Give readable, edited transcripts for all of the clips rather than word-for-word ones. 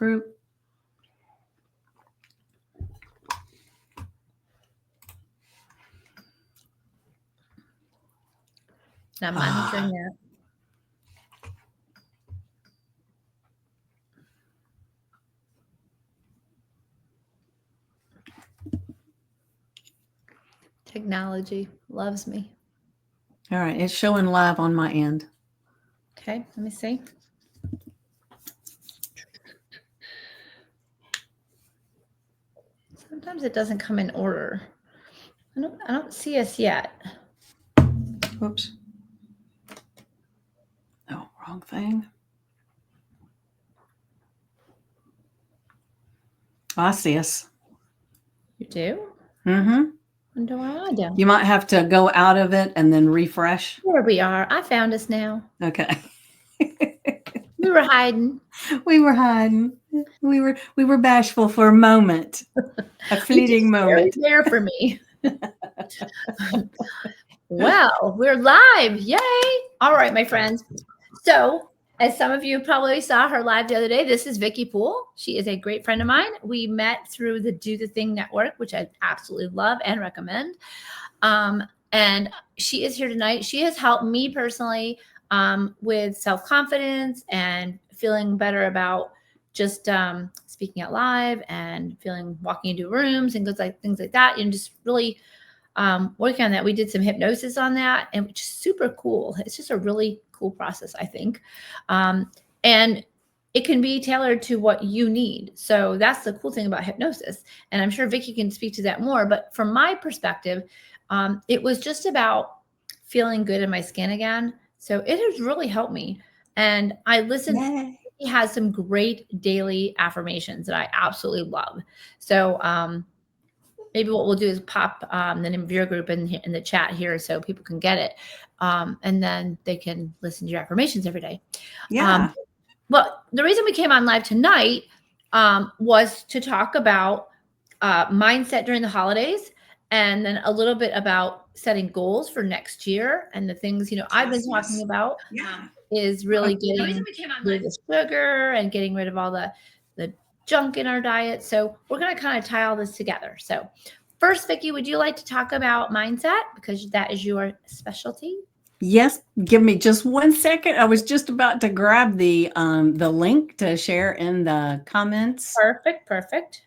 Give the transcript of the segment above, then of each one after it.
group. I'm monitoring that. Technology loves me. All right, it's showing live on my end. Okay, let me see. Sometimes it doesn't come in order. I don't see us yet. Whoops. Oh, wrong thing. I see us. You do? Mm-hmm. Wonder why I don't. You might have to go out of it and then refresh. There we are. I found us now. Okay. We were hiding. We were hiding. We were bashful for a moment. A fleeting moment. There for me. Well, we're live. Yay. All right, my friends. So, as some of you probably saw her live the other day, this is Vicki Poole. She is a great friend of mine. We met through the Do the Thing Network, which I absolutely love and recommend. And she is here tonight. She has helped me personally with self-confidence and feeling better about just speaking out live and walking into rooms and things like that, and just really working on that. We did some hypnosis on that, and which is super cool. It's just a really cool process, I think. And it can be tailored to what you need. So that's the cool thing about hypnosis. And I'm sure Vicki can speak to that more. But from my perspective, it was just about feeling good in my skin again. So it has really helped me. And I listened. Yay. He has some great daily affirmations that I absolutely love. So maybe what we'll do is pop the name of your group in the chat here so people can get it. And then they can listen to your affirmations every day. Yeah. Well, the reason we came on live tonight was to talk about mindset during the holidays, and then a little bit about setting goals for next year. And the things, I've been talking about is really getting rid of the sugar and getting rid of all the junk in our diet. So we're going to kind of tie all this together. So first, Vicki, would you like to talk about mindset, because that is your specialty? Yes, give me just 1 second. I was just about to grab the link to share in the comments. Perfect.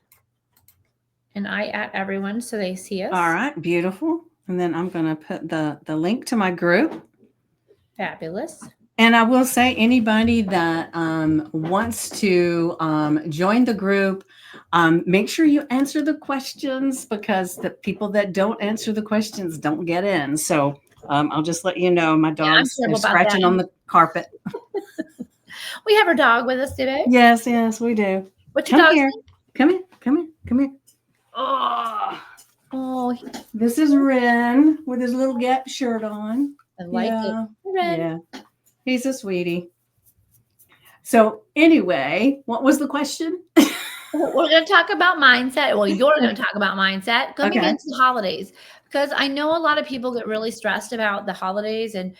And I at everyone so they see us. All right, beautiful. And then I'm going to put the link to my group. Fabulous. And I will say, anybody that wants to join the group, make sure you answer the questions, because the people that don't answer the questions don't get in. So I'll just let you know, my dogs are scratching on the carpet. We have our dog with us today. Yes, we do. What's your dog's name? Come here. Oh, this is Ren with his little Gap shirt on. I like it. Ren. Yeah, he's a sweetie. So anyway, what was the question? We're going to talk about mindset. Well, you're going to talk about mindset coming into the holidays, because I know a lot of people get really stressed about the holidays and,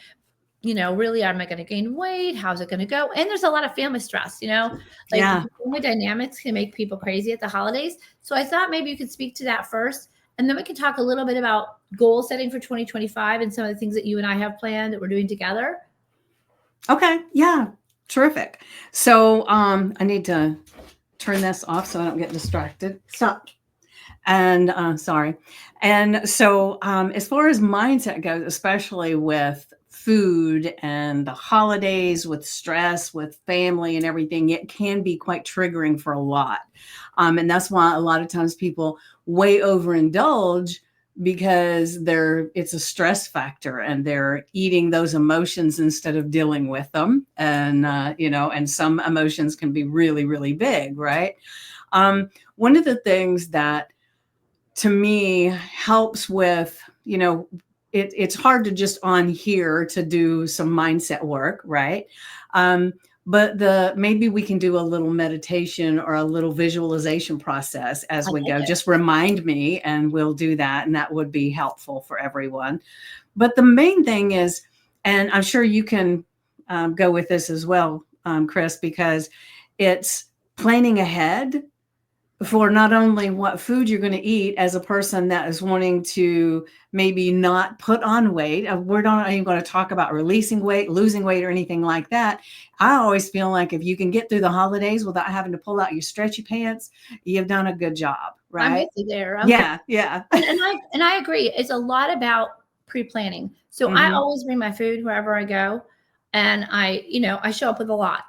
really, am I going to gain weight? How's it going to go? And there's a lot of family stress, family dynamics can make people crazy at the holidays. So I thought maybe you could speak to that first, and then we can talk a little bit about goal setting for 2025 and some of the things that you and I have planned that we're doing together. Okay. Yeah. Terrific. So I need to turn this off so I don't get distracted. Stop. And sorry. And so as far as mindset goes, especially with food and the holidays, with stress, with family and everything, it can be quite triggering for a lot. And that's why a lot of times people way overindulge, because it's a stress factor and they're eating those emotions instead of dealing with them. And, and some emotions can be really, really big, right? One of the things that to me helps with, it's hard to just on here to do some mindset work, right? But maybe we can do a little meditation or a little visualization process as we go. Just remind me and we'll do that. And that would be helpful for everyone. But the main thing is, and I'm sure you can go with this as well, Chris, because it's planning ahead for not only what food you're going to eat as a person that is wanting to maybe not put on weight. We're not even going to talk about releasing weight, losing weight, or anything like that. I always feel like if you can get through the holidays without having to pull out your stretchy pants, you've done a good job, I'm right? with you there. I'm with Yeah, yeah. and I agree. It's a lot about pre-planning. So I Mm-hmm. always bring my food wherever I go, and I show up with a lot.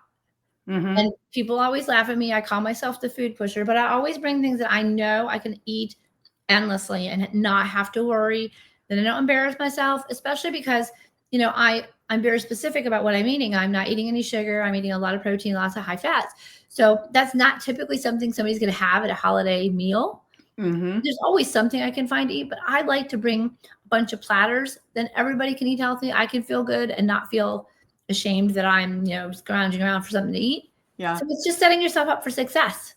Mm-hmm. And people always laugh at me. I call myself the food pusher, but I always bring things that I know I can eat endlessly and not have to worry that I don't embarrass myself, especially because, I'm very specific about what I'm eating. I'm not eating any sugar. I'm eating a lot of protein, lots of high fats. So that's not typically something somebody's going to have at a holiday meal. Mm-hmm. There's always something I can find to eat, but I like to bring a bunch of platters. Then everybody can eat healthy. I can feel good and not feel ashamed that I'm, scrounging around for something to eat. Yeah. So it's just setting yourself up for success.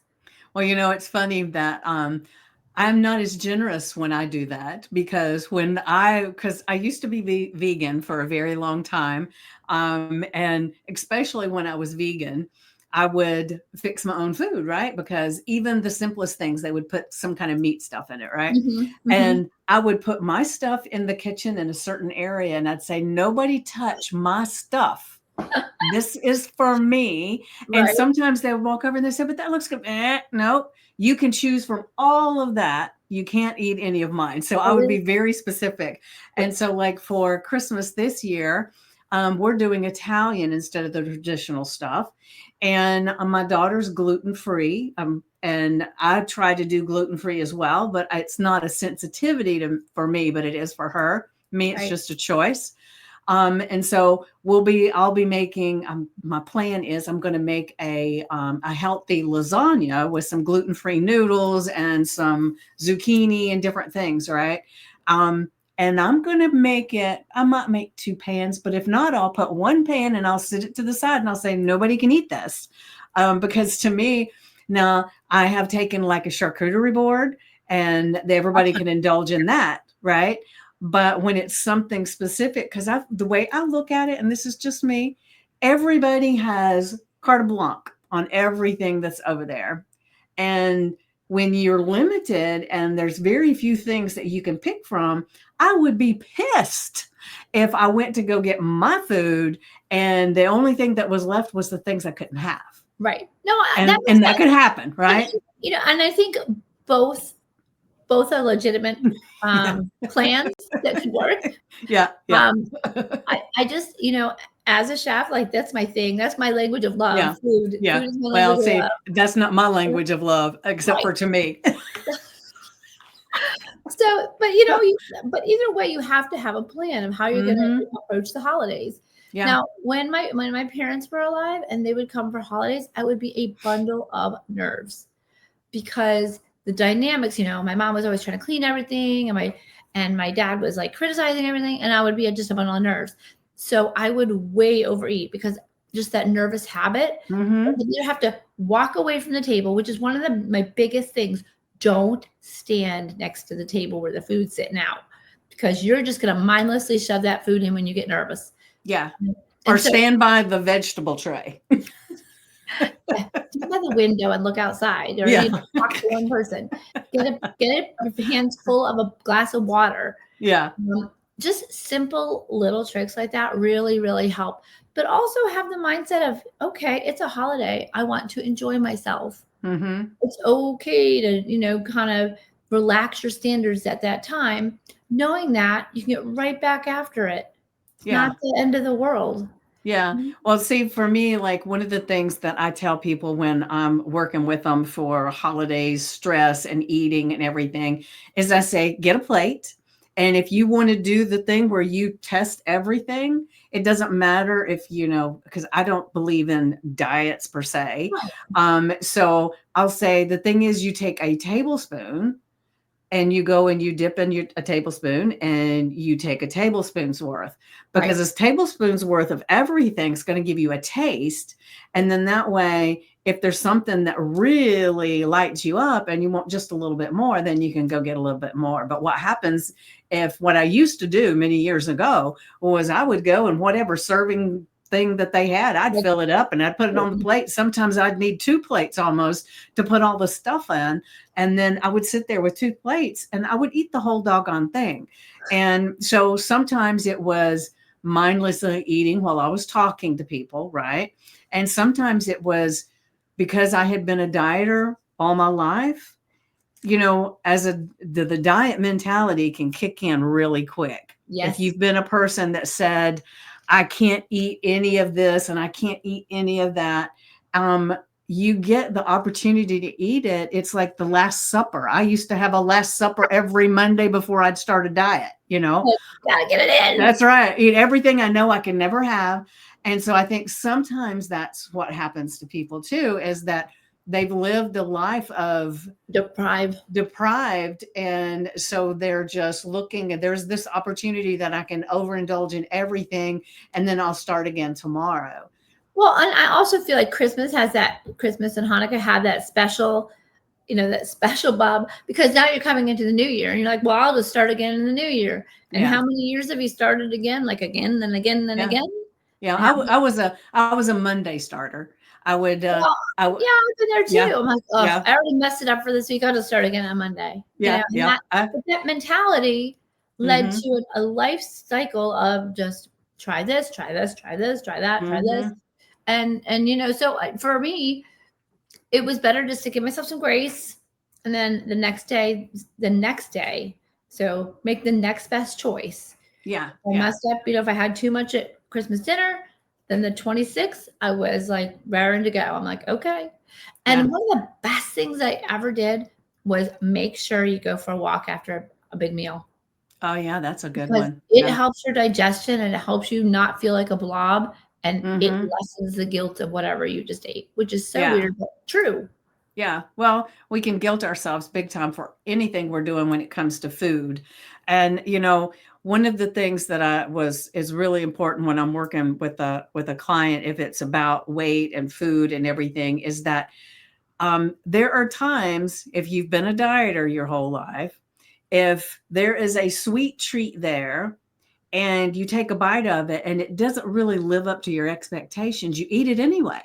Well, it's funny that I'm not as generous when I do that because because I used to be vegan for a very long time, and especially when I was vegan, I would fix my own food, right? Because even the simplest things, they would put some kind of meat stuff in it, right? Mhm, mhm. And I would put my stuff in the kitchen in a certain area, and I'd say, "Nobody touch my stuff. This is for me." And Right. sometimes they would walk over and they say, "But that looks good." Nope. You can choose from all of that. You can't eat any of mine. So I would be Always very specific. And so, like for Christmas this year, we're doing Italian instead of the traditional stuff. And my daughter's gluten free. And I try to do gluten free as well, but it's not a sensitivity for me, but it is for her. Me, it's right. just a choice. And so I'll be making, my plan is I'm going to make a healthy lasagna with some gluten-free noodles and some zucchini and different things. Right. And I'm going to I might make two pans, but if not, I'll put one pan and I'll sit it to the side and I'll say, nobody can eat this. Because to me, now I have taken like a charcuterie board and everybody can indulge in that. Right. But when it's something specific, because the way I look at it, and this is just me, everybody has carte blanche on everything that's over there. And when you're limited and there's very few things that you can pick from, I would be pissed if I went to go get my food and the only thing that was left was the things I couldn't have. Right. No, that And makes that sense. could happen, And, right? and I think both both are legitimate Yeah. plans that could work. Yeah. Yeah. Um, I just, as a chef, like that's my thing. That's my language of love. Yeah. Food. Yeah. Food is my Well, language of see, love. that's not my language of love, except Right. for to me. So, but either way, you have to have a plan of how you're going to Hmm. approach the holidays. Yeah. Now, when my parents were alive and they would come for holidays, I would be a bundle of nerves because the dynamics, my mom was always trying to clean everything, and my dad was like criticizing everything, and I would be just a bundle of nerves. So I would way overeat because just that nervous habit. Hmm. You have to walk away from the table, which is one of my biggest things. Don't stand next to the table where the food's sitting out because you're just going to mindlessly shove that food in when you get nervous. Yeah. Or And so, stand by the vegetable tray. yeah, stand by the window and look outside, or Yeah. talk to one person. Get your hands full of a glass of water. Yeah. Just simple little tricks like that really, really help. But also have the mindset of, okay, it's a holiday. I want to enjoy myself. Hmm. It's okay to, kind of relax your standards at that time, knowing that you can get right back after it. It's not Yeah. the end of the world. Yeah. Well, see, for me, like one of the things that I tell people when I'm working with them for holidays, stress and eating and everything is I say, get a plate. And if you want to do the thing where you test everything, it doesn't matter if, because I don't believe in diets per se. Right. So I'll say the thing is you take a tablespoon and you go and you dip in a tablespoon and you take a tablespoon's worth Right. because this tablespoon's worth of everything is going to give you a taste. And then that way, if there's something that really lights you up and you want just a little bit more, then you can go get a little bit more. But what happens what I used to do many years ago was I would go and whatever serving thing that they had. I'd Like, fill it up and I'd put it on the plate. Sometimes I'd need 2 plates almost to put all the stuff in. And then I would sit there with 2 plates and I would eat the whole doggone thing. And so sometimes it was mindlessly eating while I was talking to people, right? And sometimes it was because I had been a dieter all my life. As the diet mentality can kick in really quick. If yes. you've been a person that said, I can't eat any of this and I can't eat any of that, you get the opportunity to eat it. It's like the Last Supper. I used to have a Last Supper every Monday before I'd start a diet, Gotta get it in. That's right. Eat everything I know I can never have. And so I think sometimes that's what happens to people too, is that they've lived a life of deprived. And so they're just looking and there's this opportunity that I can overindulge in everything. And then I'll start again tomorrow. Well, and I also feel like Christmas and Hanukkah have that special, that special Bob, because now you're coming into the new year and you're like, well, I'll just start again in the new year. And how many years have you started again? Like again and again and again? Yeah, I was a Monday starter. I would, Well, I've been there too. Yeah, I'm like, oh, I already messed it up for this week. I'll just start again on Monday. Yeah, But that mentality led to a life cycle of just try this, try this, try this, try that, try this. And so for me, it was better just to give myself some grace. And then the next day, so make the next best choice. Yeah. I messed up, if I had too much at Christmas dinner, then the 26th, I was like raring to go. I'm like, okay. And one of the best things I ever did was make sure you go for a walk after a big meal. Oh yeah, that's a good one. It helps your digestion and it helps you not feel like a blob, and it lessens the guilt of whatever you just ate, which is so weird, but true. Yeah. Well, we can guilt ourselves big time for anything we're doing when it comes to food. And one of the things that is really important when I'm working with a client, if it's about weight and food and everything, is that there are times, if you've been a dieter your whole life, if there is a sweet treat there and you take a bite of it and it doesn't really live up to your expectations, you eat it anyway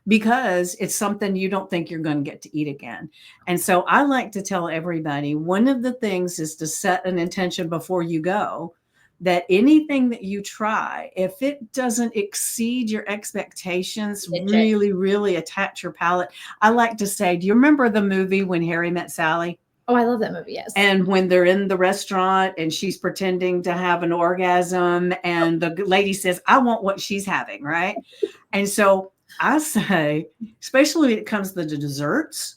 because it's something you don't think you're going to get to eat again. And so I like to tell everybody, one of the things is to set an intention before you go, that anything that you try, if it doesn't exceed your expectations, really, really attach your palate. I like to say, do you remember the movie When Harry Met Sally? Oh, I love that movie, yes. And when they're in the restaurant and she's pretending to have an orgasm and the lady says, I want what she's having, right? And so I say, especially when it comes to the desserts,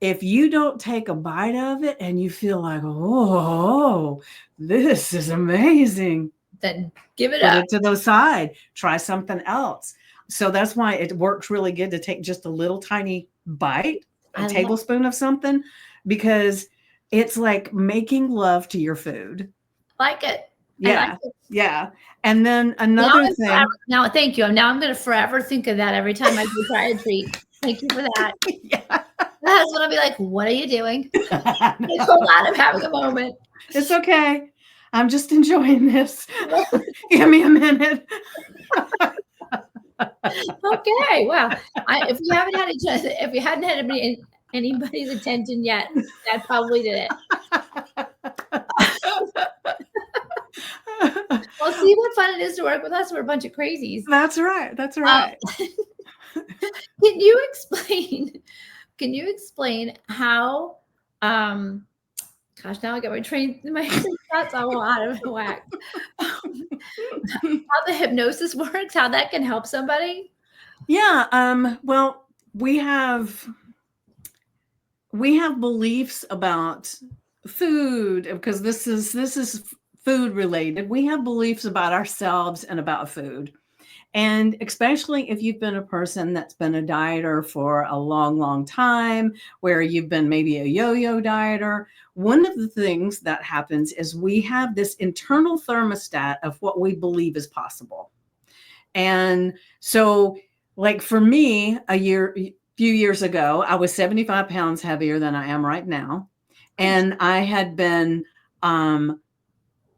if you don't take a bite of it and you feel like, oh, this is amazing, then give it put up. it to the side, try something else. So that's why it works really good to take just a little tiny bite, a tablespoon of something, because it's like making love to your food. Like it. Yeah. Yeah. And then another thing. Now, thank you. Now I'm going to forever think of that every time I do try a treat. Thank you for that. My husband will be like, what are you doing? It's a lot of having a moment. It's okay. I'm just enjoying this. Give me a minute. Okay. Well, if you hadn't had anybody's attention yet, that probably did it. Well, see what fun it is to work with us. We're a bunch of crazies. That's right. That's right. Can you explain how, gosh, now I got my thoughts all out of whack. How the hypnosis works, how that can help somebody? Yeah. Well, we have beliefs about food because this is food related. We have beliefs about ourselves and about food. And especially if you've been a person that's been a dieter for a long, long time, where you've been maybe a yo-yo dieter, one of the things that happens is we have this internal thermostat of what we believe is possible. And so, like for me, few years ago, I was 75 pounds heavier than I am right now. And I had been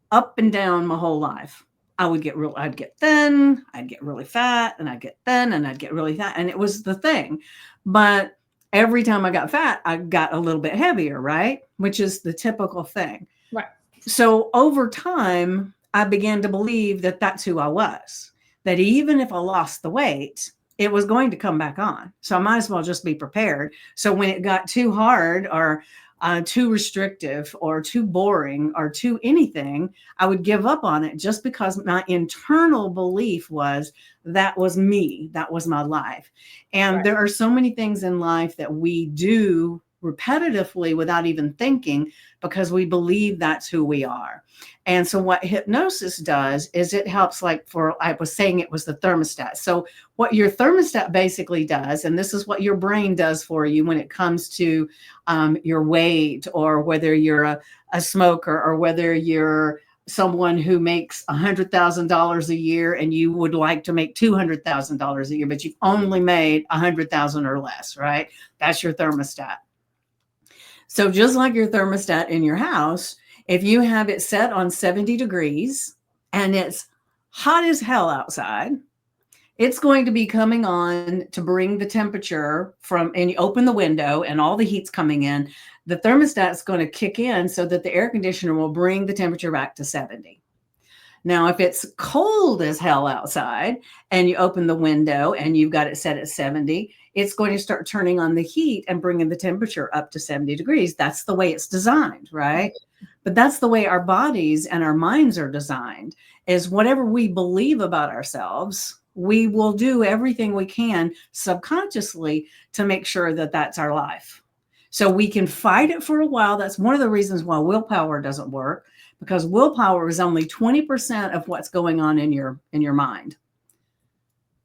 up and down my whole life. I'd get thin, I'd get really fat, and I'd get thin, and I'd get really fat. And it was the thing. But every time I got fat, I got a little bit heavier, right? Which is the typical thing. Right. So over time, I began to believe that that's who I was, that even if I lost the weight, it was going to come back on. So I might as well just be prepared. So when it got too hard or too restrictive or too boring or too anything, I would give up on it just because my internal belief was that was me, that was my life. And Right. there are so many things in life that we do repetitively without even thinking because we believe that's who we are. And so what hypnosis does is it helps, like for I was saying, it was the thermostat. So what your thermostat basically does, and this is what your brain does for you when it comes to your weight, or whether you're a smoker, or whether you're someone who makes $100,000 a year and you would like to make $200,000 a year, but you've only made 100,000 or less, right? That's your thermostat. So just like your thermostat in your house, if you have it set on 70 degrees and it's hot as hell outside, it's going to be coming on to bring the temperature from, and you open the window and all the heat's coming in, the thermostat's going to kick in so that the air conditioner will bring the temperature back to 70. Now, if it's cold as hell outside and you open the window and you've got it set at 70, it's going to start turning on the heat and bringing the temperature up to 70 degrees. That's the way it's designed, right? But that's the way our bodies and our minds are designed, is whatever we believe about ourselves, we will do everything we can subconsciously to make sure that that's our life. So we can fight it for a while. That's one of the reasons why willpower doesn't work, because willpower is only 20% of what's going on in your mind.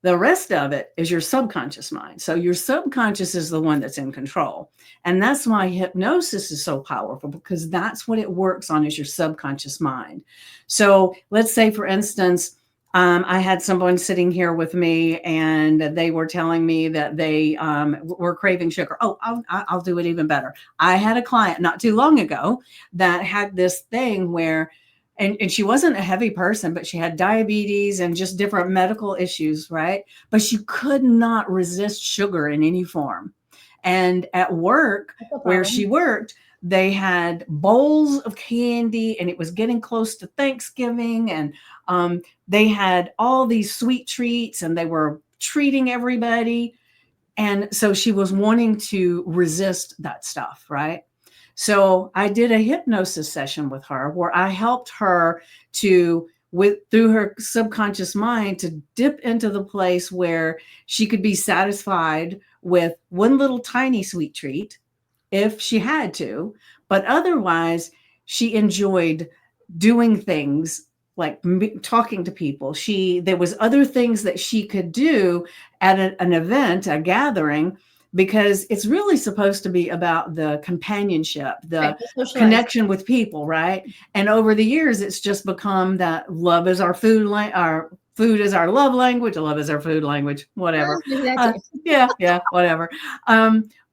The rest of it is your subconscious mind. So your subconscious is the one that's in control. And that's why hypnosis is so powerful, because that's what it works on, is your subconscious mind. So let's say, for instance, I had someone sitting here with me and they were telling me that they were craving sugar. Oh, I'll do it even better. I had a client not too long ago that had this thing where, and she wasn't a heavy person, but she had diabetes and just different medical issues, right? But she could not resist sugar in any form. And at work, where she worked, they had bowls of candy, and it was getting close to Thanksgiving, and they had all these sweet treats, and they were treating everybody. And so she was wanting to resist that stuff, right? So I did a hypnosis session with her where I helped her to, through her subconscious mind, to dip into the place where she could be satisfied with one little tiny sweet treat if she had to, but otherwise she enjoyed doing things like talking to people. There was other things that she could do at an event, a gathering, because it's really supposed to be about the companionship, the connection with people, right? And over the years, it's just become that love is our food, our food is our love language, love is our food language, whatever. Yeah, whatever.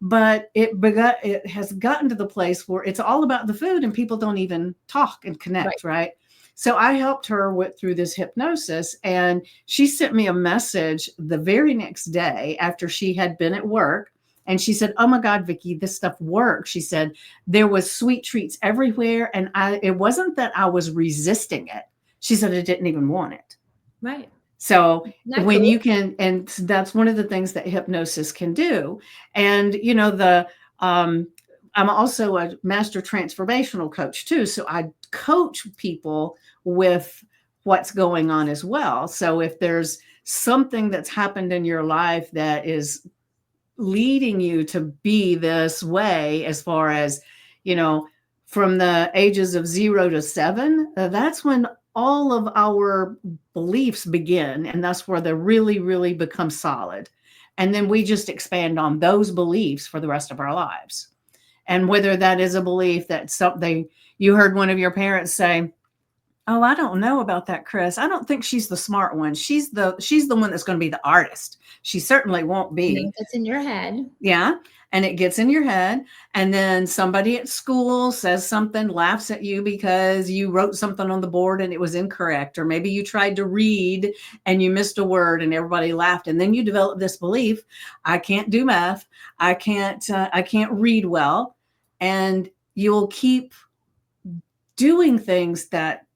But it has gotten to the place where it's all about the food and people don't even talk and connect, right? So I helped her through this hypnosis, and she sent me a message the very next day after she had been at work. And she said, "Oh my God, Vicki, this stuff works." She said, "There was sweet treats everywhere. And it wasn't that I was resisting it." She said, "I didn't even want it." Right. So when you can, and that's one of the things that hypnosis can do. And, you know, I'm also a master transformational coach too. So I coach people with what's going on as well. So if there's something that's happened in your life that is leading you to be this way, as far as, you know, from the ages of 0 to 7, that's when all of our beliefs begin. And that's where they really, really become solid. And then we just expand on those beliefs for the rest of our lives. And whether that is a belief that something you heard one of your parents say, Oh, I don't know about that, Chris. I don't think she's the smart one. She's the one that's going to be the artist. She certainly won't And then be. it gets in your head. Yeah. And it gets in your head. And then somebody at school says something, laughs at you because you wrote something on the board and it was incorrect. Or maybe you tried to read and you missed a word and everybody laughed. And then you develop this belief, I can't do math. I can't read well. And you'll keep doing things that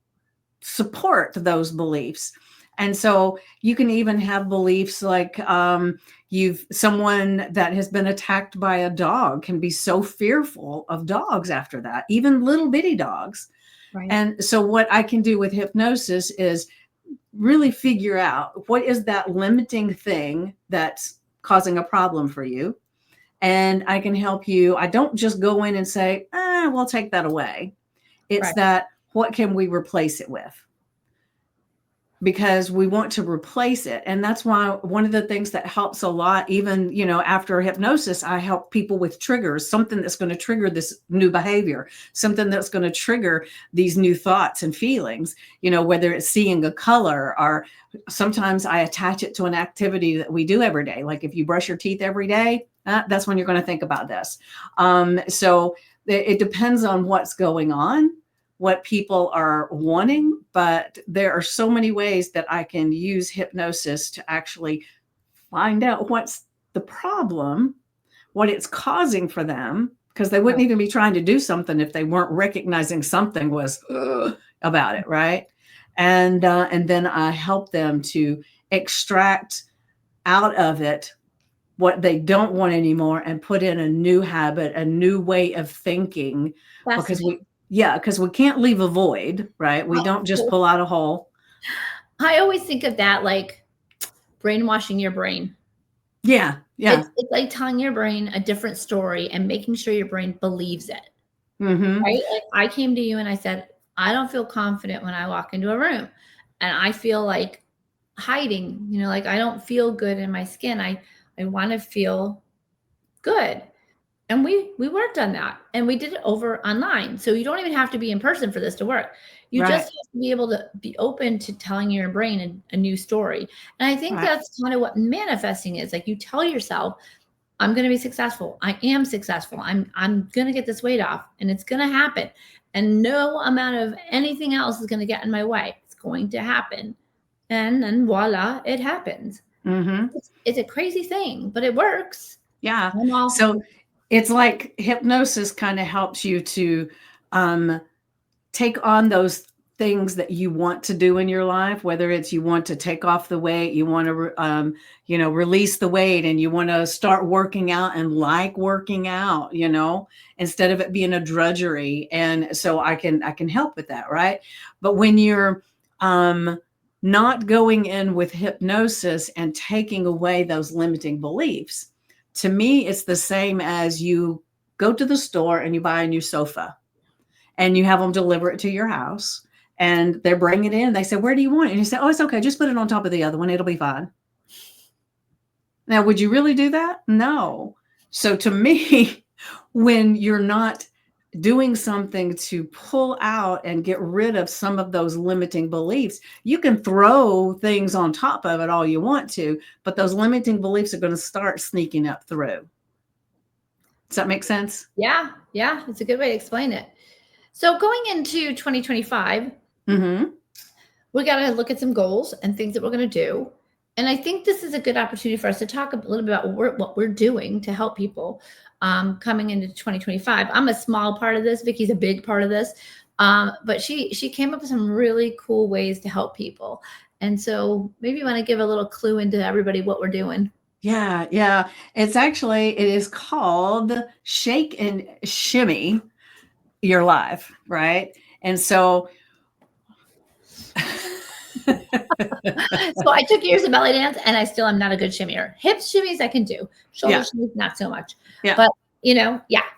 support those beliefs. And so you can even have beliefs like you've someone that has been attacked by a dog can be so fearful of dogs after that, even little bitty dogs. Right. And so what I can do with hypnosis is really figure out what is that limiting thing that's causing a problem for you. And I can help you. I don't just go in and say, we'll take that away. It's Right. that what can we replace it with? Because we want to replace it. And that's why one of the things that helps a lot, even, after hypnosis, I help people with triggers, something that's going to trigger this new behavior, something that's going to trigger these new thoughts and feelings, whether it's seeing a color, or sometimes I attach it to an activity that we do every day. Like if you brush your teeth every day, that's when you're going to think about this. So it depends on what's going on, what people are wanting, but there are so many ways that I can use hypnosis to actually find out what's the problem, what it's causing for them, because they wouldn't even be trying to do something if they weren't recognizing something was about it, right? And then I help them to extract out of it what they don't want anymore and put in a new habit, a new way of thinking, because we can't leave a void, right? We don't just pull out a hole. I always think of that like brainwashing your brain. Yeah. It's like telling your brain a different story and making sure your brain believes it. Mm-hmm. Right? Like I came to you and I said, I don't feel confident when I walk into a room, and I feel like hiding, like I don't feel good in my skin. I want to feel good. And we worked on that, and we did it over online. So you don't even have to be in person for this to work. You Right. just have to be able to be open to telling your brain a new story. And I think Right. that's kind of what manifesting is. Like you tell yourself, I'm going to be successful. I am successful. I'm going to get this weight off, and it's going to happen. And no amount of anything else is going to get in my way. It's going to happen. And then voila, it happens. Mm-hmm. It's a crazy thing, but it works. Yeah. So it's like hypnosis kind of helps you to take on those things that you want to do in your life, whether it's you want to take off the weight, you want to, release the weight, and you want to start working out and like working out, instead of it being a drudgery. And so I can help with that. Right. But when you're, not going in with hypnosis and taking away those limiting beliefs, to me, it's the same as you go to the store and you buy a new sofa and you have them deliver it to your house, and they bring it in. They say, where do you want it? And you say, oh, it's okay. Just put it on top of the other one. It'll be fine. Now, would you really do that? No. So to me, when you're not doing something to pull out and get rid of some of those limiting beliefs, you can throw things on top of it all you want to, but those limiting beliefs are going to start sneaking up through. Does that make sense? Yeah. It's a good way to explain it. So going into 2025, we got to look at some goals and things that we're going to do. And I think this is a good opportunity for us to talk a little bit about what we're doing to help people coming into 2025. I'm a small part of this. Vicky's a big part of this. But she came up with some really cool ways to help people. And so maybe you want to give a little clue into everybody what we're doing. Yeah. It is called Shake and Shimmy Your Life, right? And so So I took years of belly dance, and I still am not a good shimmier. Hip shimmies I can do. Shoulder shimmies, not so much. Yeah. But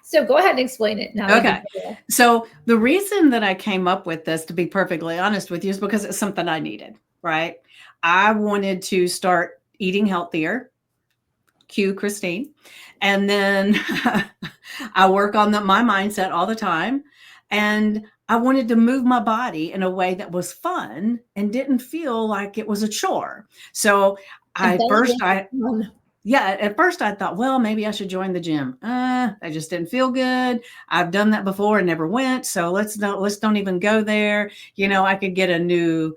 So go ahead and explain it now. Okay. So the reason that I came up with this, to be perfectly honest with you, is because it's something I needed, right? I wanted to start eating healthier. Cue Christine. And then I work on my mindset all the time. And I wanted to move my body in a way that was fun and didn't feel like it was a chore. So And I belly first dance I is fun. yeah, at first I thought, well, maybe I should join the gym. I just didn't feel good. I've done that before and never went, so let's don't even go there. I could get a new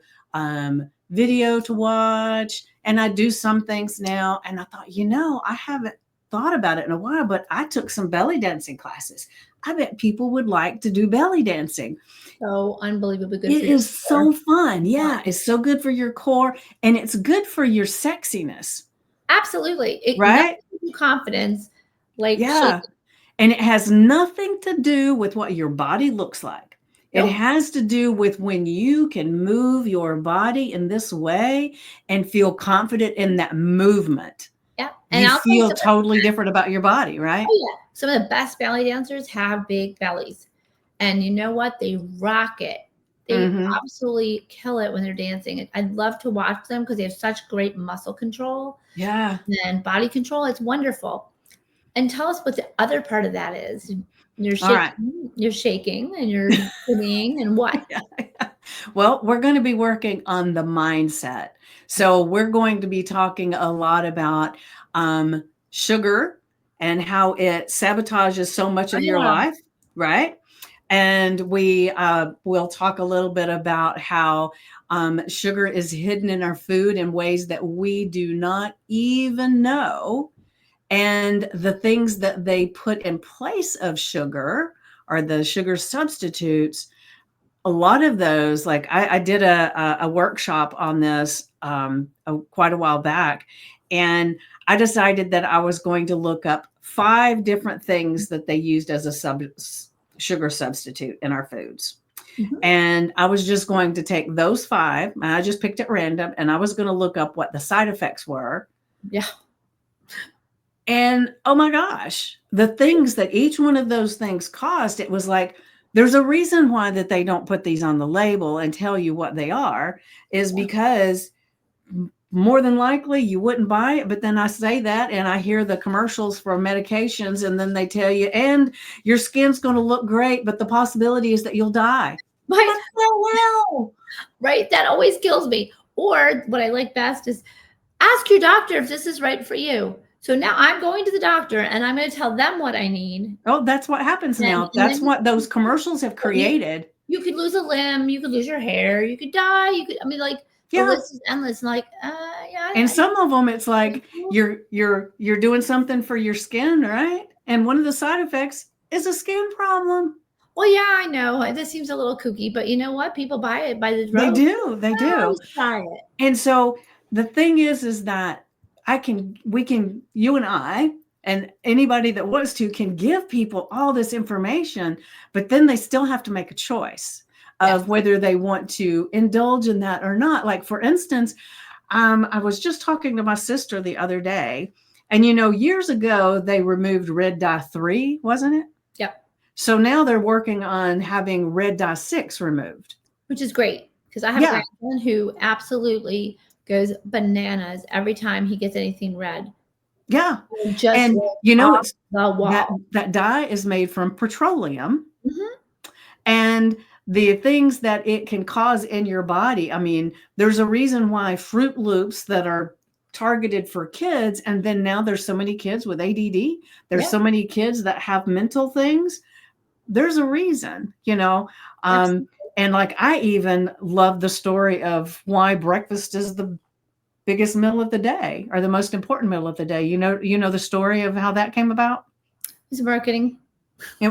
video to watch, and I do some things now. And I thought, I haven't thought about it in a while, but I took some belly dancing classes. I bet people would like to do belly dancing. So unbelievably good It for your is core. so fun. Yeah, Yeah, it's so good for your core, and it's good for your sexiness, absolutely. Nothing right? gives you confidence like Yeah. shaking. And it has nothing to do with what your body looks like. It Nope. has to do with when you can move your body in this way and feel confident in that movement. Yeah. And You I'll tell you feel something. totally different about your body, right? Oh, yeah. Some of the best belly dancers have big bellies. And you know what? They rock it. They Mhm. absolutely kill it when they're dancing. I'd love to watch them because they have such great muscle control Yeah. and body control. It's wonderful. And tell us what the other part of that is. All right. You're shaking and you're singing and what? Yeah. Well, we're going to be working on the mindset. So we're going to be talking a lot about sugar and how it sabotages so much Oh, of your yeah. life, right? And we will talk a little bit about how sugar is hidden in our food in ways that we do not even know. And the things that they put in place of sugar are the sugar substitutes. A lot of those, like I did a workshop on this quite a while back, and I decided that I was going to look up 5 different things that they used as a sugar substitute in our foods. Mhm. And I was just going to take those 5, and I just picked at random, and I was going to look up what the side effects were. Yeah. And oh my gosh, the things that each one of those things cost, it was like, there's a reason why that they don't put these on the label and tell you what they are, is because more than likely you wouldn't buy it. But then I say that and I hear the commercials for medications, and then they tell you, and your skin's going to look great, but the possibility is that you'll die. Right. What the hell? Right. That always kills me. Or what I like best is ask your doctor if this is right for you. So now I'm going to the doctor and I'm going to tell them what I need. Oh, that's what happens now. And That's then what those commercials have you, created. you could lose a limb, you could lose your hair, you could die. I mean, like the Yeah. list is endless. Like, yeah, And some of them, it's like you're doing something for your skin, right? And one of the side effects is a skin problem. well, yeah, I know. This seems a little kooky, but you know what? People buy it by the They droves. do, they do. Let's try it. And so the thing is that you and I and anybody that wants to can give people all this information, but then they still have to make a choice Yes. of whether they want to indulge in that or not. Like, for instance, I was just talking to my sister the other day, and years ago they removed red dye 3, wasn't it? Yep. So now they're working on having red dye 6 removed. Which is great because I have a Yeah. grandson who absolutely goes bananas every time he gets anything red. Yeah. Just And off it's the that wall. that dye is made from petroleum, Mhm. and the things that it can cause in your body. I mean, there's a reason why Fruit Loops that are targeted for kids, and then now there's so many kids with ADD. There's Yep. so many kids that have mental things. There's a reason. Absolutely. And like, I even love the story of why breakfast is the biggest meal of the day, or the most important meal of the day. You know the story of how that came about? It's marketing.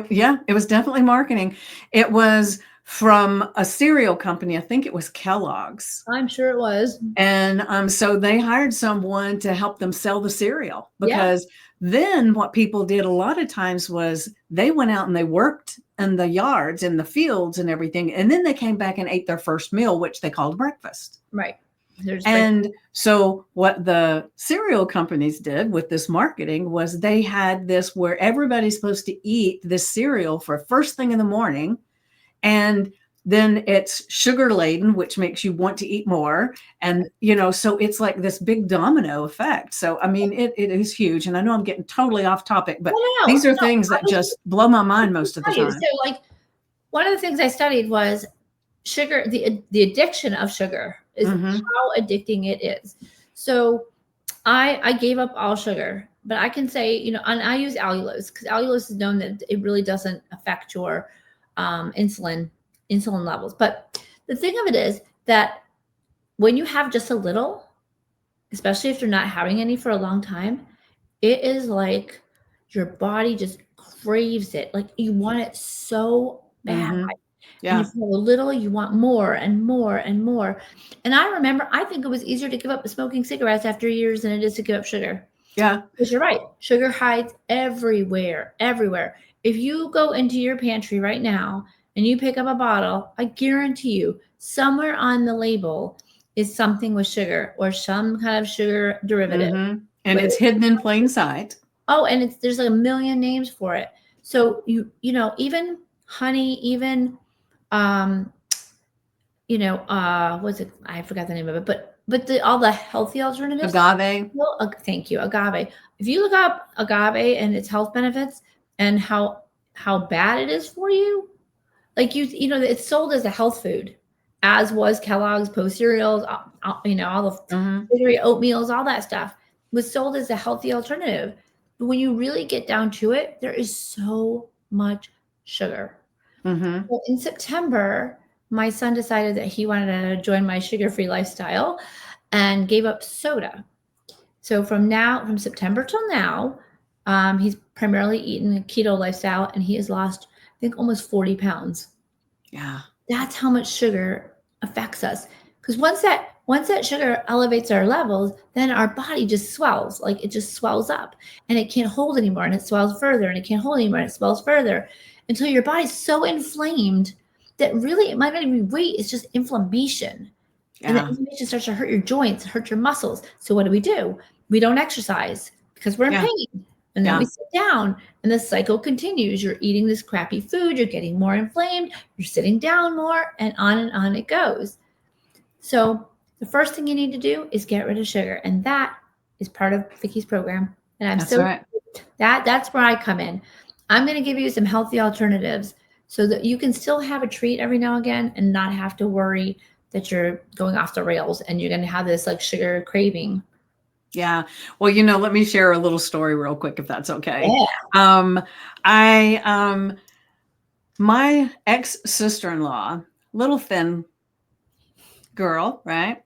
Yeah, it was definitely marketing. It was from a cereal company. I think it was Kellogg's. I'm sure it was. And so they hired someone to help them sell the cereal, Yeah. because then what people did a lot of times was they went out and they worked in the yards, in the fields and everything. And then they came back and ate their first meal, which they called breakfast. Right. And so what the cereal companies did with this marketing was they had this where everybody's supposed to eat this cereal for first thing in the morning. And then it's sugar laden, which makes you want to eat more. And, so it's like this big domino effect. So, I mean, it is huge. And I know I'm getting totally off topic, but No, these are no, things I that was just blow my mind most of the tell you. time. So, like, one of the things I studied was sugar, the addiction of sugar is how addicting it is. So I gave up all sugar, but I can say, and I use allulose because allulose is known that it really doesn't affect your insulin levels. But the thing of it is that when you have just a little, especially if you're not having any for a long time, it is like your body just craves it. Like you want it so bad. And if Yeah. you have a little, you want more and more and more. And I remember, I think it was easier to give up smoking cigarettes after years than it is to give up sugar. Yeah. Because you're right. Sugar hides everywhere, everywhere. If you go into your pantry right now and you pick up a bottle, I guarantee you somewhere on the label is something with sugar or some kind of sugar derivative. And it's hidden in plain sight. Oh, and there's like a million names for it. So even honey, even what's it? I forgot the name of it, but all the healthy alternatives. Agave. Well, thank you, agave. If you look up agave and its health benefits and how bad it is for you, like it's sold as a health food, as was Kellogg's Post cereals, all the sugary oatmeals, all that stuff was sold as a healthy alternative. But when you really get down to it, there is so much sugar. Well, in September, my son decided that he wanted to join my sugar-free lifestyle and gave up soda. So from September till now, he's primarily eaten a keto lifestyle and he has lost, I think, almost 40 pounds. Yeah. That's how much sugar affects us. Because once that sugar elevates our levels, then our body just swells. Like it just swells up and it can't hold anymore. And it swells further and it can't hold anymore. And it swells further until your body's so inflamed that really it might not even be weight. It's just inflammation. Yeah. And the inflammation starts to hurt your joints, hurt your muscles. So what do? We don't exercise because we're in pain. And then we sit down and the cycle continues. You're eating this crappy food. You're getting more inflamed. You're sitting down more and on it goes. So the first thing you need to do is get rid of sugar. And that is part of Vicki's program. And that's where I come in. I'm going to give you some healthy alternatives so that you can still have a treat every now and again and not have to worry that you're going off the rails and you're going to have this like sugar craving. Yeah. Well, let me share a little story real quick, if that's okay. Yeah. My ex-sister-in-law, little thin girl, right?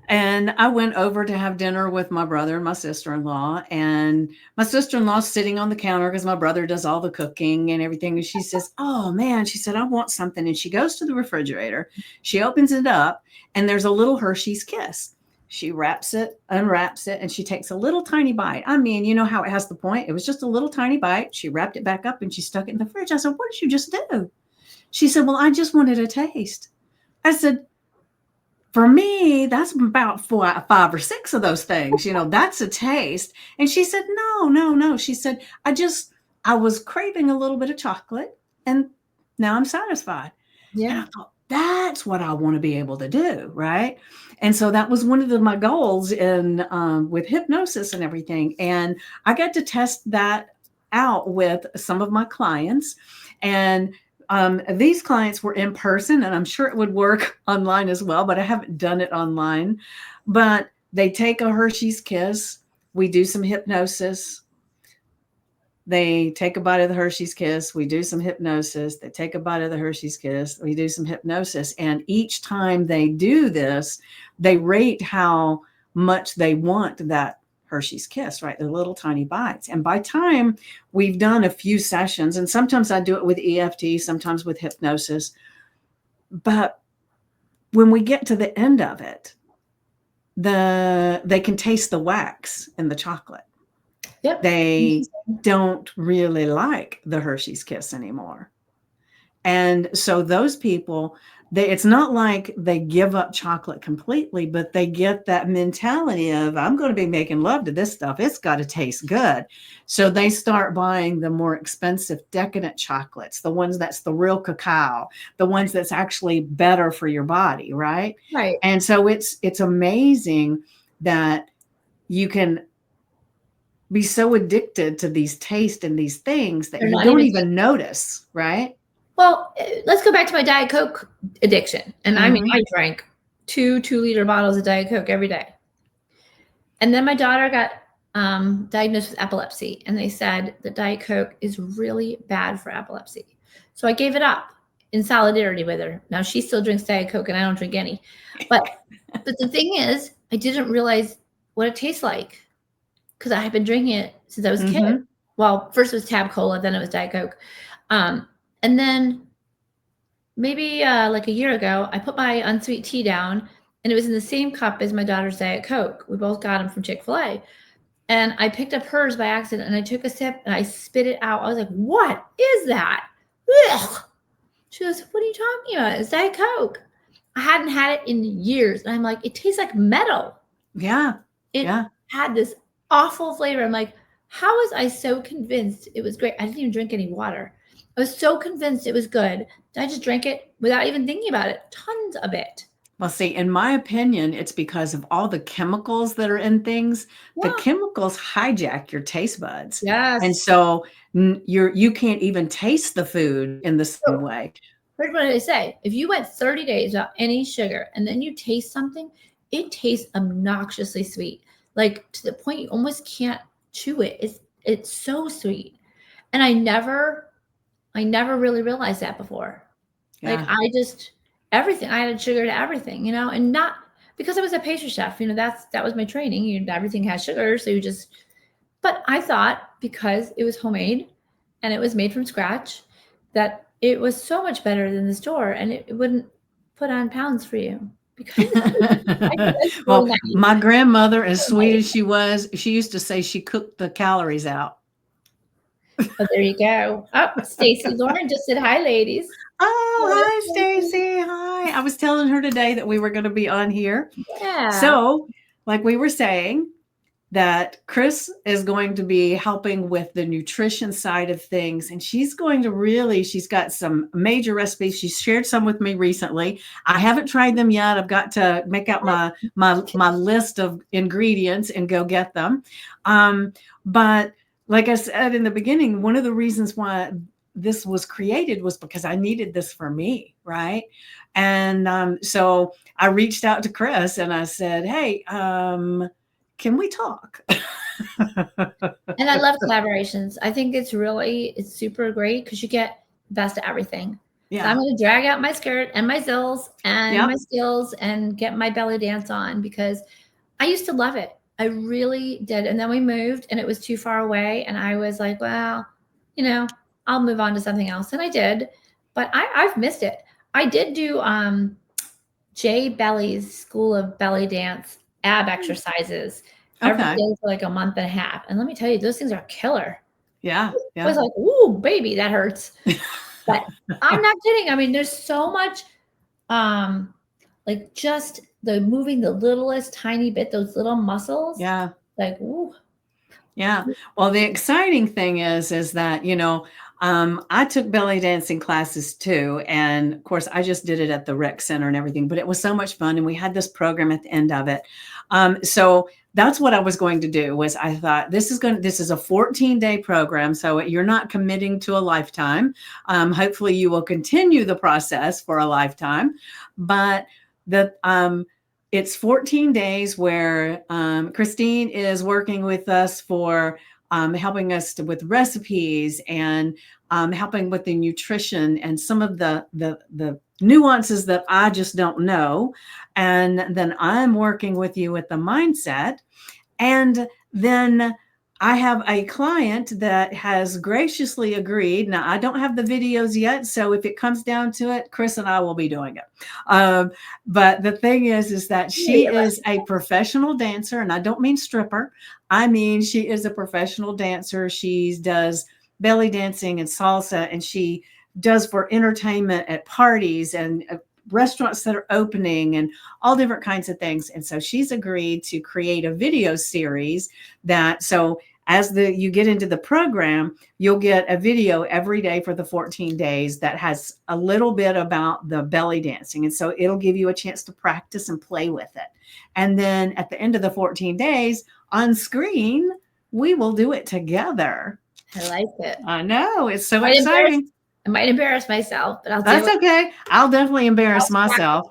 And I went over to have dinner with my brother and my sister-in-law, and my sister-in-law's sitting on the counter because my brother does all the cooking and everything. And she says, "Oh man," she said, "I want something." And she goes to the refrigerator, she opens it up, and there's a little Hershey's Kiss. She wraps it, unwraps it, and she takes a little tiny bite. I mean, you know how it has the point? It was just a little tiny bite. She wrapped it back up and she stuck it in the fridge. I said, "What did you just do?" She said, "Well, I just wanted a taste." I said, "For me, that's about 5 or 6 of those things. That's a taste." And she said, No. She said, I was craving a little bit of chocolate and now I'm satisfied. Yeah. And I thought, that's what I want to be able to do. Right. And so that was one of my goals with hypnosis and everything. And I got to test that out with some of my clients, and these clients were in person, and I'm sure it would work online as well, but I haven't done it online. But they take a Hershey's Kiss. We do some hypnosis. They take a bite of the Hershey's Kiss. We do some hypnosis. They take a bite of the Hershey's Kiss. We do some hypnosis. And each time they do this, they rate how much they want that Hershey's Kiss, right? The little tiny bites. And by time we've done a few sessions, and sometimes I do it with EFT, sometimes with hypnosis, but when we get to the end of it, they can taste the wax in the chocolate. Yep. They don't really like the Hershey's Kiss anymore. And so those people, it's not like they give up chocolate completely, but they get that mentality of, I'm going to be making love to this stuff. It's got to taste good. So they start buying the more expensive, decadent chocolates, the ones that's the real cacao, the ones that's actually better for your body, right? Right. And so it's amazing that you can be so addicted to these tastes and these things that you don't even notice, right? Well, let's go back to my Diet Coke addiction. And I mean, Mm-hmm. I drank 2 2-liter bottles of Diet Coke every day. And then my daughter got diagnosed with epilepsy, and they said that Diet Coke is really bad for epilepsy. So I gave it up in solidarity with her. Now she still drinks Diet Coke, and I don't drink any. But the thing is, I didn't realize what it tastes like because I had been drinking it since I was a kid. Mm-hmm. Well, first it was Tab Cola, then it was Diet Coke, and then maybe like a year ago, I put my unsweet tea down, and it was in the same cup as my daughter's Diet Coke. We both got them from Chick-fil-A. And I picked up hers by accident, and I took a sip and I spit it out. I was like, what is that? Ugh. She goes, what are you talking about? It's Diet Coke. I hadn't had it in years. And I'm like, it tastes like metal. Yeah. It Yeah. had this awful flavor. I'm like, how was I so convinced it was great? I didn't even drink any water. I was so convinced it was good. I just drank it without even thinking about it. Tons of it. Well, see, in my opinion, it's because of all the chemicals that are in things. The Yeah. chemicals hijack your taste buds. And Yes. so you can't even taste the food in the same So way. here's what I say. If you went 30 days without any sugar and then you taste something, it tastes obnoxiously sweet. Like to the point you almost can't chew it. It's so sweet. And I never really realized that before. Like Yeah. I just everything. I added sugar to everything, and not because I was a pastry chef. That was my training. Everything has sugar, so you just. But I thought because it was homemade, and it was made from scratch, that it was so much better than the store, and it wouldn't put on pounds for you because I was really Well, naive. my grandmother, as So sweet naive. as she was, she used to say she cooked the calories out. Oh, there you go. Oh, Stacy Lauren just said hi, ladies. Oh, Hello, hi, Stacy. Stacy. Hi. I was telling her today that we were going to be on here. Yeah. So, like we were saying, that Chris is going to be helping with the nutrition side of things. And she's got some major recipes. She shared some with me recently. I haven't tried them yet. I've got to make out my list of ingredients and go get them. But like I said in the beginning, one of the reasons why this was created was because I needed this for me, right? And so I reached out to Chris and I said, hey, can we talk? And I love collaborations. I think it's super great because you get the best of everything. So I'm Yeah. going to drag out my skirt and my zills and my Yep. skills and get my belly dance on because I used to love it. I really did. And then we moved and it was too far away. And I was like, well, I'll move on to something else. And I did, but I've missed it. I did do Jay Belly's School of Belly Dance ab exercises every Okay. day for like a month and a half. And let me tell you, those things are killer. Yeah. I was Yeah. like, ooh, baby, that hurts. But I'm not kidding. I mean, there's so much like just the moving the littlest tiny bit, those little muscles. Yeah. Like, ooh. Yeah. Well, the exciting thing is that, I took belly dancing classes too. And of course, I just did it at the rec center and everything, but it was so much fun. And we had this program at the end of it. So that's what I was going to do was I thought this is a 14-day program. So you're not committing to a lifetime. Hopefully you will continue the process for a lifetime, but it's 14 days where Christine is working with us for helping us with recipes and helping with the nutrition and some of the nuances that I just don't know. And then I'm working with you with the mindset. And then I have a client that has graciously agreed. Now, I don't have the videos yet. So if it comes down to it, Chris and I will be doing it. But the thing is that she is a professional dancer. And I don't mean stripper. I mean, she is a professional dancer. She does belly dancing and salsa, and she does for entertainment at parties and restaurants that are opening and all different kinds of things. And so she's agreed to create a video series as you get into the program, you'll get a video every day for the 14 days that has a little bit about the belly dancing. And so it'll give you a chance to practice and play with it. And then at the end of the 14 days on screen, we will do it together. I like it. I know. It's so All right, exciting. I might embarrass myself, but I'll do That's it. okay. I'll definitely embarrass I'll practice. myself.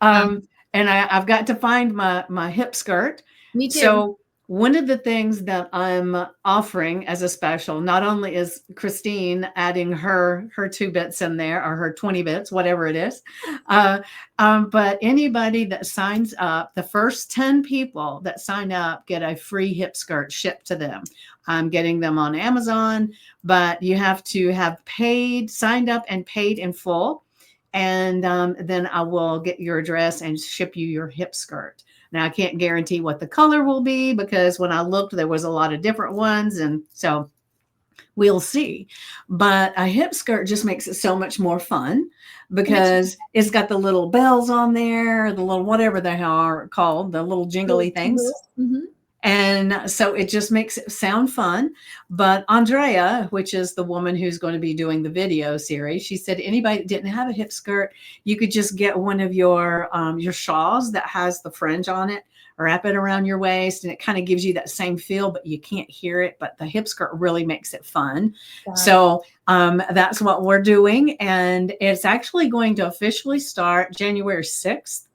Um, And I've got to find my hip skirt. Me too. So one of the things that I'm offering as a special, not only is Christine adding her 2 bits in there, or her 20 bits, whatever it is, uh, but anybody that signs up, the first 10 people that sign up get a free hip skirt shipped to them. I'm getting them on Amazon, but you have to have signed up and paid in full. And then I will get your address and ship you your hip skirt. Now, I can't guarantee what the color will be, because when I looked, there was a lot of different ones. And so we'll see. But a hip skirt just makes it so much more fun, because it's got the little bells on there, the little whatever they are called, the little jingly things. Mm-hmm. And so it just makes it sound fun. But Andrea, which is the woman who's going to be doing the video series, she said anybody that didn't have a hip skirt, you could just get one of your shawls that has the fringe on it, wrap it around your waist, and it kind of gives you that same feel, but you can't hear it. But the hip skirt really makes it fun. So that's what we're doing. And it's actually going to officially start January 6th.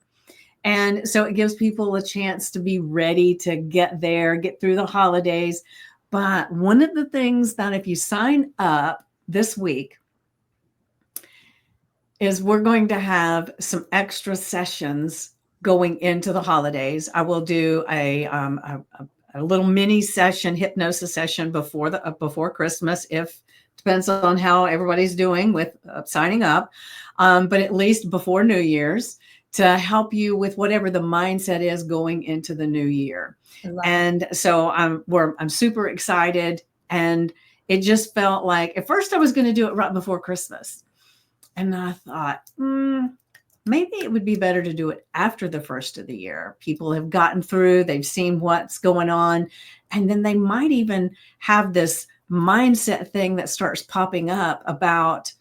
And so it gives people a chance to be ready to get there, get through the holidays. But one of the things that if you sign up this week is we're going to have some extra sessions going into the holidays. I will do a little mini session, hypnosis session before Christmas, if depends on how everybody's doing with signing up, but at least before New Year's, to help you with whatever the mindset is going into the new year. And so I'm super excited. And it just felt like at first I was going to do it right before Christmas. And I thought, maybe it would be better to do it after the first of the year. People have gotten through, they've seen what's going on, and then they might even have this mindset thing that starts popping up about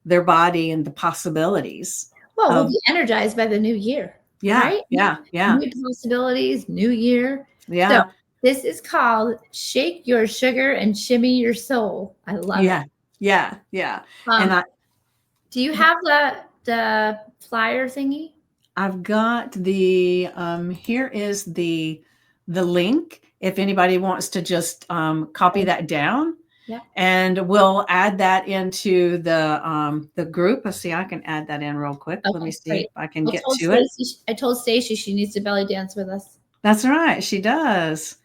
their body and the possibilities. Well, we'll be energized by the new year. Yeah, right? yeah. New possibilities, new year. Yeah. So this is called Shake Your Sugar and Shimmy Your Soul. I love it. Yeah. And do you have the flyer thingy? I've got the here is the link if anybody wants to just copy that down. Yeah. And we'll add that into the group. Let's see, I can add that in real quick. Okay, let me see great. if I can get to it. I told Stacy she needs to belly dance with us. That's right, she does.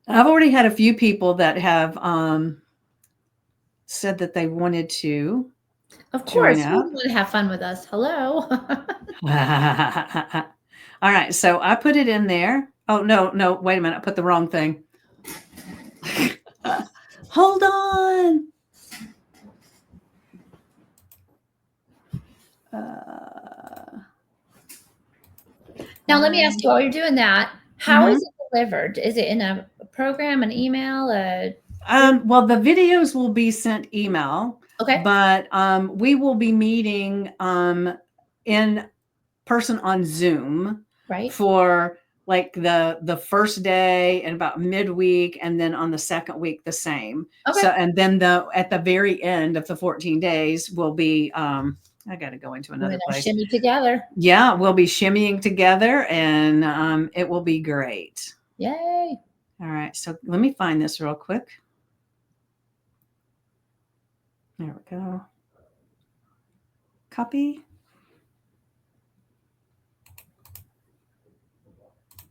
I've already had a few people that have said that they wanted to. Of course, we want to have fun with us. Hello. All right, so I put it in there. Oh, no, wait a minute. I put the wrong thing. Hold on. Now, let me ask you, while you're doing that, how is it delivered? Is it in a program, an email? Well, the videos will be sent email. Okay. But we will be meeting in person on Zoom, right, for like the first day and about midweek, and then on the second week the same. Okay. So, and then at the very end of the 14 days will be I got to go into another place. Shimmy together. Yeah, we'll be shimmying together, and it will be great. Yay. All right, so let me find this real quick. There we go. Copy.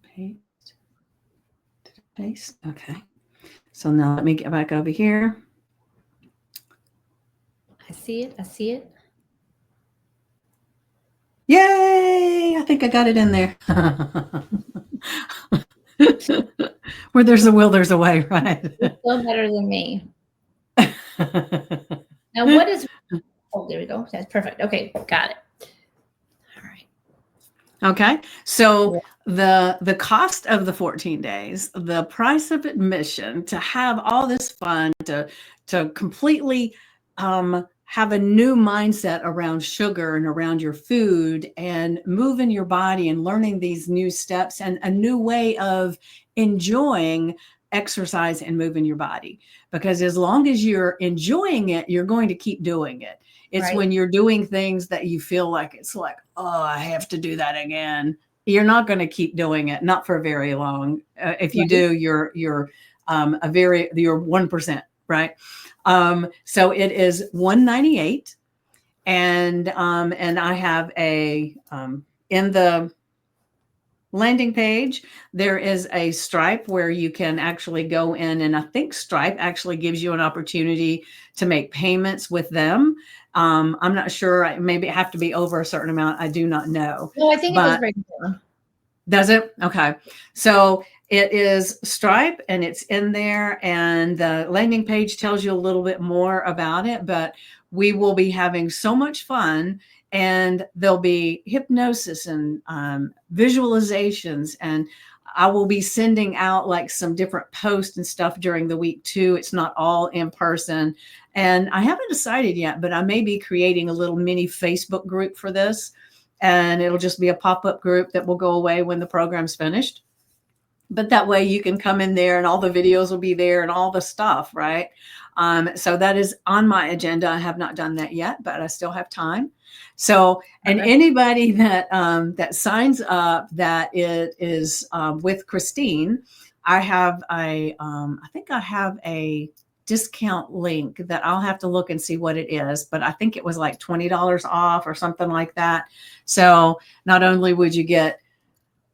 Paste. Paste. Okay. So now let me get back over here. I see it. Yay! I think I got it in there. Where there's a will, there's a way, right? You're still better than me. Now, what is... Oh, there we go. That's perfect. Okay, got it. All right. Okay. So the cost of the 14 days, the price of admission, to have all this fun, to completely have a new mindset around sugar and around your food, and moving your body and learning these new steps and a new way of enjoying exercise and moving your body, because as long as you're enjoying it, you're going to keep doing it. It's Right. when you're doing ththings that you feel like it's like, oh, I have to do that again. You're not going to keep doing it, not for very long. If you Right. do, you're 1%, right? So it is 198, and I have in the landing page, there is a Stripe where you can actually go in, and I think Stripe actually gives you an opportunity to make payments with them. I'm not sure. Maybe it have to be over a certain amount. I do not know. No, I think it does But break it down. does it? Okay. So it is Stripe and it's in there, and the landing page tells you a little bit more about it, but we will be having so much fun, and there'll be hypnosis and visualizations, and I will be sending out like some different posts and stuff during the week too. It's not all in person, and I haven't decided yet, but I may be creating a little mini Facebook group for this, and it'll just be a pop-up group that will go away when the program's finished. But that way you can come in there and all the videos will be there and all the stuff, right? So that is on my agenda. I have not done that yet, but I still have time. So, and Okay. anybody that signs up, that it is with Christine, I think I have a discount link that I'll have to look and see what it is, but I think it was like $20 off or something like that. So not only would you get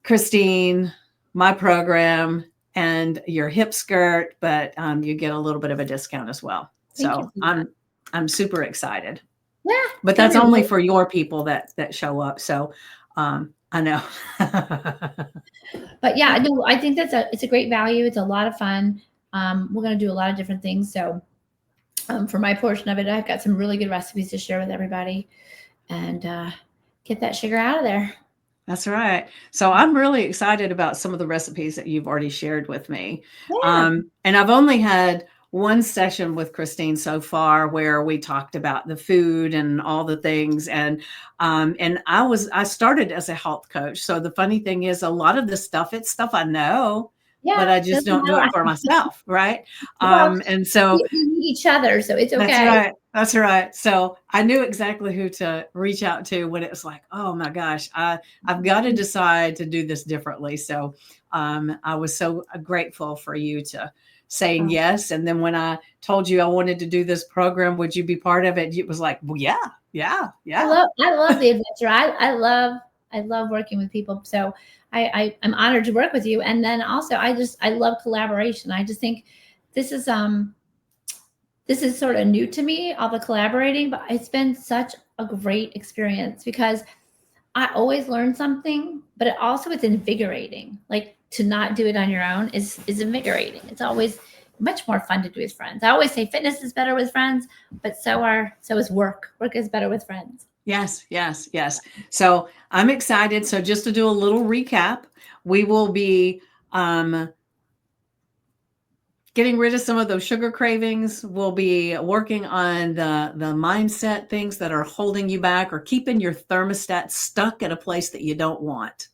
Christine, my program, and your hip skirt, but you get a little bit of a discount as well. Thank you So for that. I'm super excited. Yeah, it's But gonna that's be only really. for your people that show up. So I know. But yeah, no, I think it's a great value. It's a lot of fun. We're gonna do a lot of different things. So for my portion of it, I've got some really good recipes to share with everybody, and get that sugar out of there. That's right. So I'm really excited about some of the recipes that you've already shared with me. Yeah. And I've only had one session with Christine so far where we talked about the food and all the things. And I started as a health coach. So the funny thing is, a lot of this stuff, it's stuff I know, but Yeah, I just doesn't don't do it matter. for myself. Right. Well, And so we need each other, so it's that's okay. right. That's right. So I knew exactly who to reach out to when it was like, oh my gosh, I've got to decide to do this differently. So I was so grateful for you to saying Oh, yes. And then when I told you I wanted to do this program, would you be part of it? It was like, well, yeah, yeah, yeah. I love the adventure. I love working with people. So I'm honored to work with you. And then also I love collaboration. I just think this is this is sort of new to me, all the collaborating, but it's been such a great experience because I always learn something, but it also it's invigorating. Like to not do it on your own is invigorating. It's always much more fun to do with friends. I always say fitness is better with friends, but so is work. Work is better with friends. Yes, yes, yes. So I'm excited. So just to do a little recap, we will be getting rid of some of those sugar cravings. We'll be working on the mindset things that are holding you back or keeping your thermostat stuck at a place that you don't want.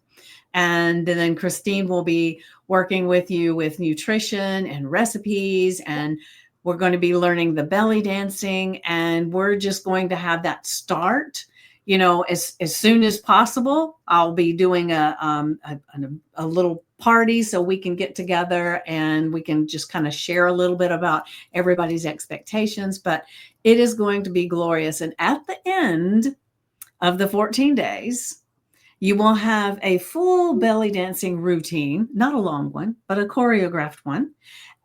And then Christine will be working with you with nutrition and recipes, and we're going to be learning the belly dancing, and we're just going to have that start, as soon as possible. I'll be doing a little party so we can get together and we can just kind of share a little bit about everybody's expectations, but it is going to be glorious. And at the end of the 14 days, you will have a full belly dancing routine, not a long one, but a choreographed one.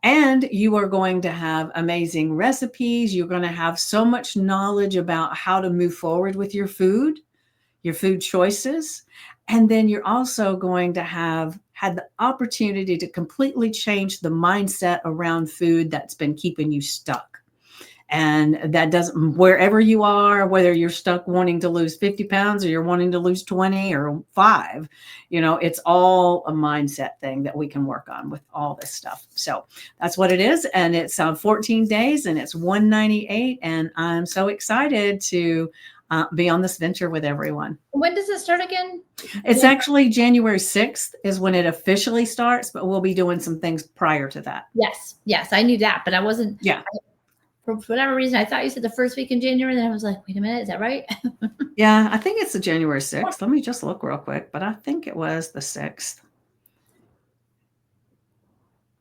And you are going to have amazing recipes. You're going to have so much knowledge about how to move forward with your food choices. And then you're also going to have had the opportunity to completely change the mindset around food that's been keeping you stuck. And that doesn't, wherever you are, whether you're stuck wanting to lose 50 pounds or you're wanting to lose 20 or 5, it's all a mindset thing that we can work on with all this stuff. So that's what it is. And it's 14 days and it's 198. And I'm so excited to be on this venture with everyone. When does it start again? It's actually January 6th is when it officially starts, but we'll be doing some things prior to that. Yes, I knew that, but I wasn't. Yeah. For whatever reason, I thought you said the first week in January, and then I was like, wait a minute, is that right? Yeah, I think it's the January 6th. Let me just look real quick, but I think it was the 6th.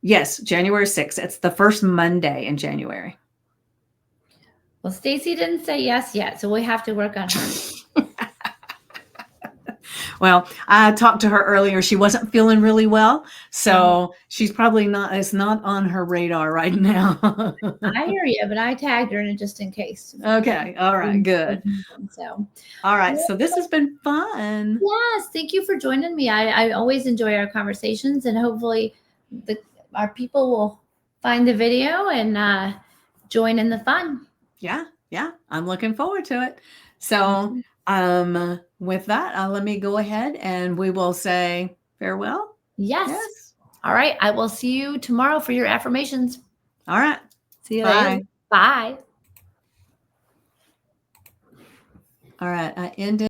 Yes, January 6th. It's the first Monday in January. Well, Stacy didn't say yes yet, so we have to work on her. Well, I talked to her earlier. She wasn't feeling really well, so she's probably not. It's not on her radar right now. I hear you, but I tagged her in just in case. Okay. All right. Good. So, all right. So this has been fun. Yes, thank you for joining me. I always enjoy our conversations, and hopefully, our people will find the video and join in the fun. Yeah. I'm looking forward to it. So, with that, let me go ahead and we will say farewell. Yes. All right. I will see you tomorrow for your affirmations. All right. See you later. Bye. All right. I ended.